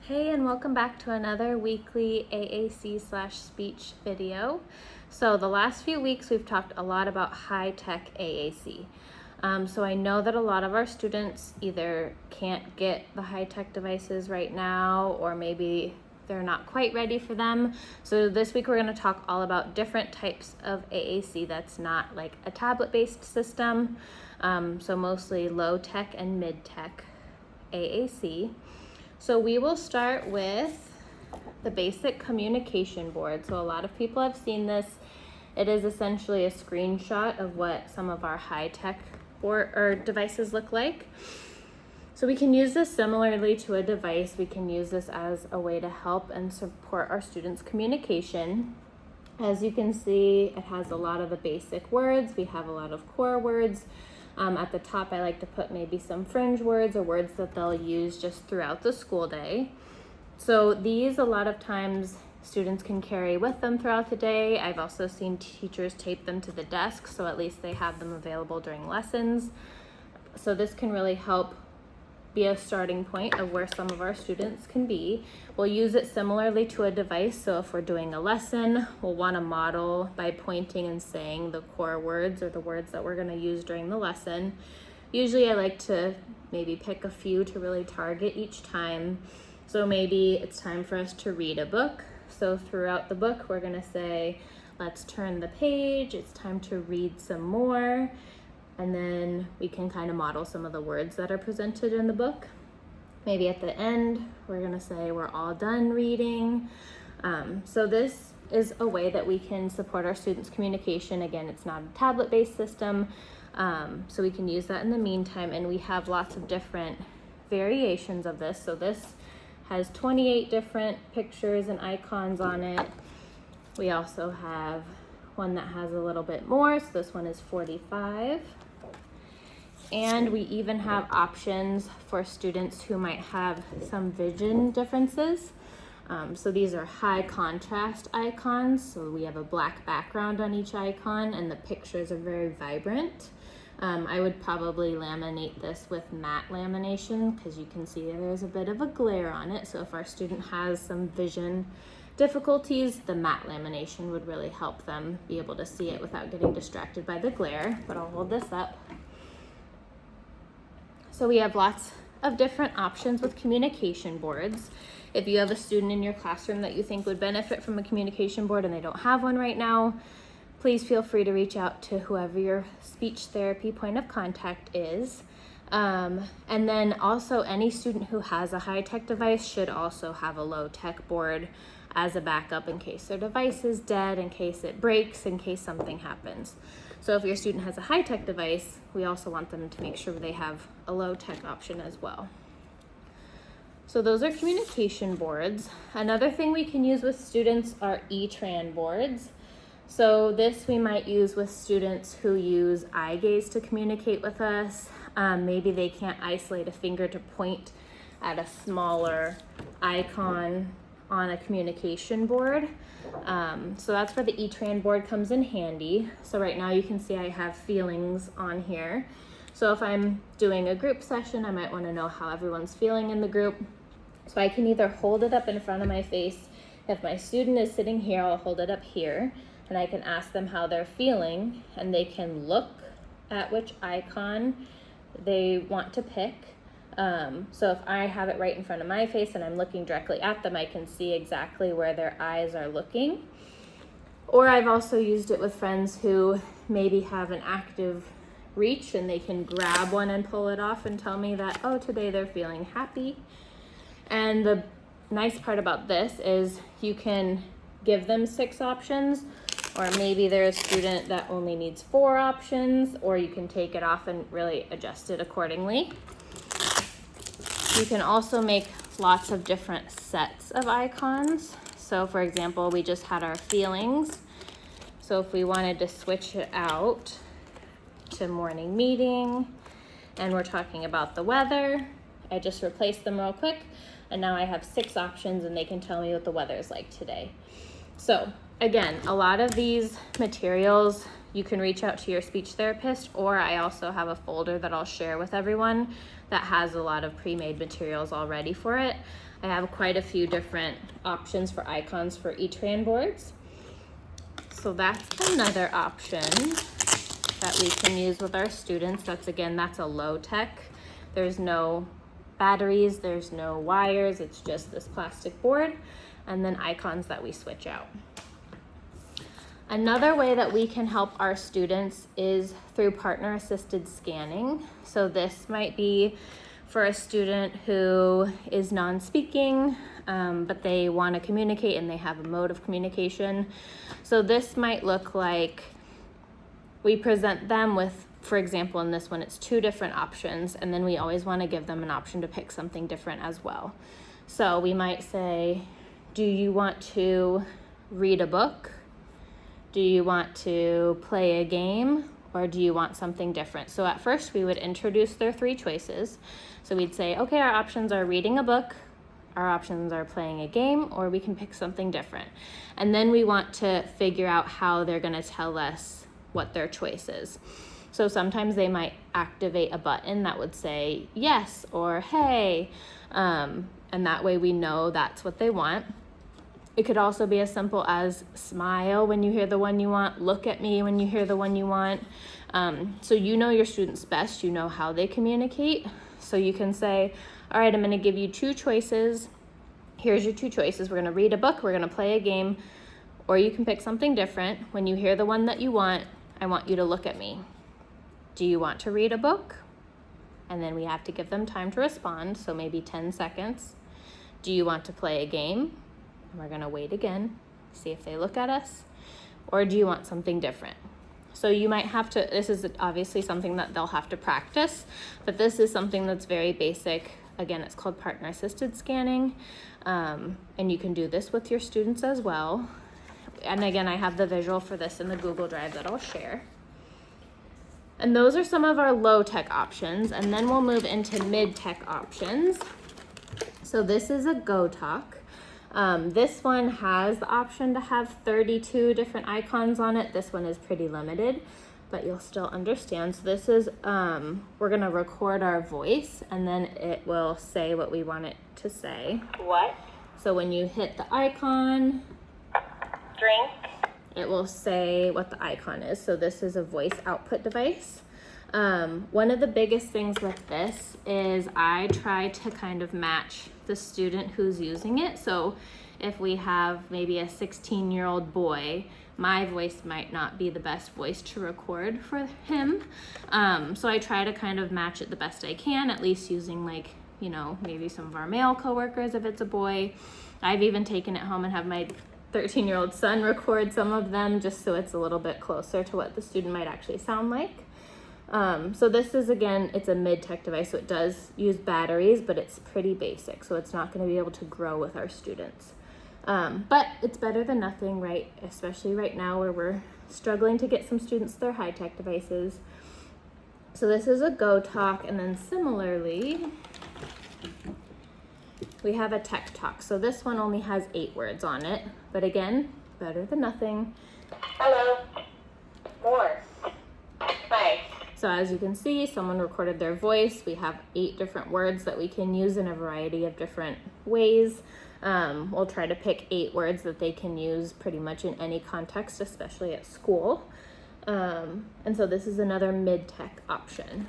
Hey, and welcome back to another weekly AAC/speech video. So the last few weeks we've talked a lot about high-tech AAC. So I know that a lot of our students either can't get the high-tech devices right now, or maybe they're not quite ready for them. So this week we're going to talk all about different types of AAC that's not like a tablet-based system. So mostly low-tech and mid-tech AAC. So we will start with the basic communication board. So a lot of people have seen this. It is essentially a screenshot of what some of our high-tech board or devices look like. So we can use this similarly to a device. We can use this as a way to help and support our students' communication. As you can see, it has a lot of the basic words. We have a lot of core words. At the top, I like to put maybe some fringe words or words that they'll use just throughout the school day. So these, a lot of times, students can carry with them throughout the day. I've also seen teachers tape them to the desk, so at least they have them available during lessons. So this can really help be a starting point of where some of our students can be. We'll use it similarly to a device. So if we're doing a lesson, we'll want to model by pointing and saying the core words or the words that we're going to use during the lesson. Usually I like to maybe pick a few to really target each time. So maybe it's time for us to read a book. So throughout the book, we're going to say, let's turn the page. It's time to read some more. And then we can kind of model some of the words that are presented in the book. Maybe at the end, we're going to say we're all done reading. So this is a way that we can support our students' communication. Again, it's not a tablet-based system, so we can use that in the meantime. And we have lots of different variations of this. So this has 28 different pictures and icons on it. We also have one that has a little bit more, so this one is 45. And we even have options for students who might have some vision differences. So these are high contrast icons. So we have a black background on each icon and the pictures are very vibrant. I would probably laminate this with matte lamination because you can see there's a bit of a glare on it. So if our student has some vision difficulties, the matte lamination would really help them be able to see it without getting distracted by the glare. But I'll hold this up. So we have lots of different options with communication boards. If you have a student in your classroom that you think would benefit from a communication board and they don't have one right now, please feel free to reach out to whoever your speech therapy point of contact is. And then also any student who has a high-tech device should also have a low-tech board as a backup in case their device is dead, in case it breaks, in case something happens. So if your student has a high-tech device, we also want them to make sure they have a low-tech option as well. So those are communication boards. Another thing we can use with students are E-Tran boards. So this we might use with students who use eye gaze to communicate with us. Maybe they can't isolate a finger to point at a smaller icon on a communication board. So that's where the E-Tran board comes in handy. So right now you can see I have feelings on here. So if I'm doing a group session, I might want to know how everyone's feeling in the group. So I can either hold it up in front of my face. If my student is sitting here, I'll hold it up here and I can ask them how they're feeling and they can look at which icon they want to pick. So if I have it right in front of my face and I'm looking directly at them, I can see exactly where their eyes are looking. Or I've also used it with friends who maybe have an active reach and they can grab one and pull it off and tell me that, oh, today they're feeling happy. And the nice part about this is you can give them 6 options, or maybe they're a student that only needs 4 options, or you can take it off and really adjust it accordingly. You can also make lots of different sets of icons. So for example, we just had our feelings. So if we wanted to switch it out to morning meeting and we're talking about the weather, I just replaced them real quick and now I have 6 options and they can tell me what the weather is like today. So again, a lot of these materials, you can reach out to your speech therapist, or I also have a folder that I'll share with everyone that has a lot of pre-made materials already for it. I have quite a few different options for icons for e-tran boards. So that's another option that we can use with our students. That's a low tech. There's no batteries, there's no wires, it's just this plastic board and then icons that we switch out. Another way that we can help our students is through partner assisted scanning. So this might be for a student who is non-speaking, but they want to communicate and they have a mode of communication. So this might look like we present them with, for example, in this one, it's 2 different options, and then we always want to give them an option to pick something different as well. So we might say, do you want to read a book? Do you want to play a game? Or do you want something different? So at first we would introduce their 3 choices. So we'd say, okay, our options are reading a book, our options are playing a game, or we can pick something different. And then we want to figure out how they're gonna tell us what their choice is. So sometimes they might activate a button that would say yes or hey, and that way we know that's what they want. It could also be as simple as smile when you hear the one you want, look at me when you hear the one you want. So you know your students best, you know how they communicate. So you can say, all right, I'm gonna give you 2 choices. Here's your 2 choices. We're gonna read a book, we're gonna play a game, or you can pick something different. When you hear the one that you want, I want you to look at me. Do you want to read a book? And then we have to give them time to respond, so maybe 10 seconds. Do you want to play a game? And we're gonna wait again, see if they look at us. Or do you want something different? So you might have to, this is obviously something that they'll have to practice, but this is something that's very basic. Again, it's called partner assisted scanning. And you can do this with your students as well. And again, I have the visual for this in the Google Drive that I'll share. And those are some of our low tech options. And then we'll move into mid-tech options. So this is a Go Talk. This one has the option to have 32 different icons on it. This one is pretty limited, but you'll still understand. So this is, we're gonna record our voice and then it will say what we want it to say. What? So when you hit the icon, Drink. it will say what the icon is. So this is a voice output device. One of the biggest things with this is I try to kind of match the student who's using it. So if we have maybe a 16-year-old boy, my voice might not be the best voice to record for him. So I try to kind of match it the best I can, at least using like, you know, maybe some of our male coworkers if it's a boy. I've even taken it home and have my 13-year-old son record some of them just so it's a little bit closer to what the student might actually sound like. So this is, again, it's a mid-tech device, so it does use batteries, but it's pretty basic, so it's not going to be able to grow with our students. But it's better than nothing, right? Especially right now where we're struggling to get some students their high-tech devices. So this is a Go Talk, and then similarly, we have a Tech Talk. So this one only has 8 words on it, but again, better than nothing. Hello. More. Hi. So as you can see, someone recorded their voice. We have 8 different words that we can use in a variety of different ways. We'll try to pick 8 words that they can use pretty much in any context, especially at school. And so this is another mid-tech option.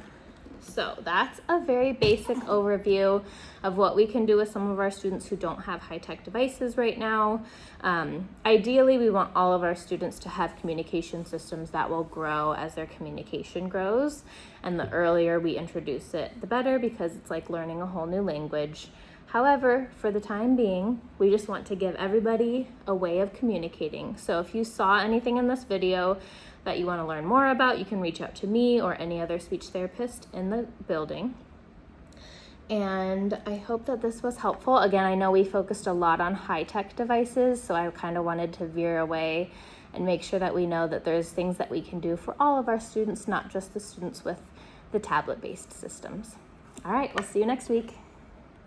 So that's a very basic overview of what we can do with some of our students who don't have high-tech devices right now. Ideally, we want all of our students to have communication systems that will grow as their communication grows. And the earlier we introduce it, the better, because it's like learning a whole new language. However, for the time being, we just want to give everybody a way of communicating. So if you saw anything in this video that you want to learn more about, you can reach out to me or any other speech therapist in the building. And I hope that this was helpful. Again, I know we focused a lot on high-tech devices, so I kind of wanted to veer away and make sure that we know that there's things that we can do for all of our students, not just the students with the tablet-based systems. All right, we'll see you next week.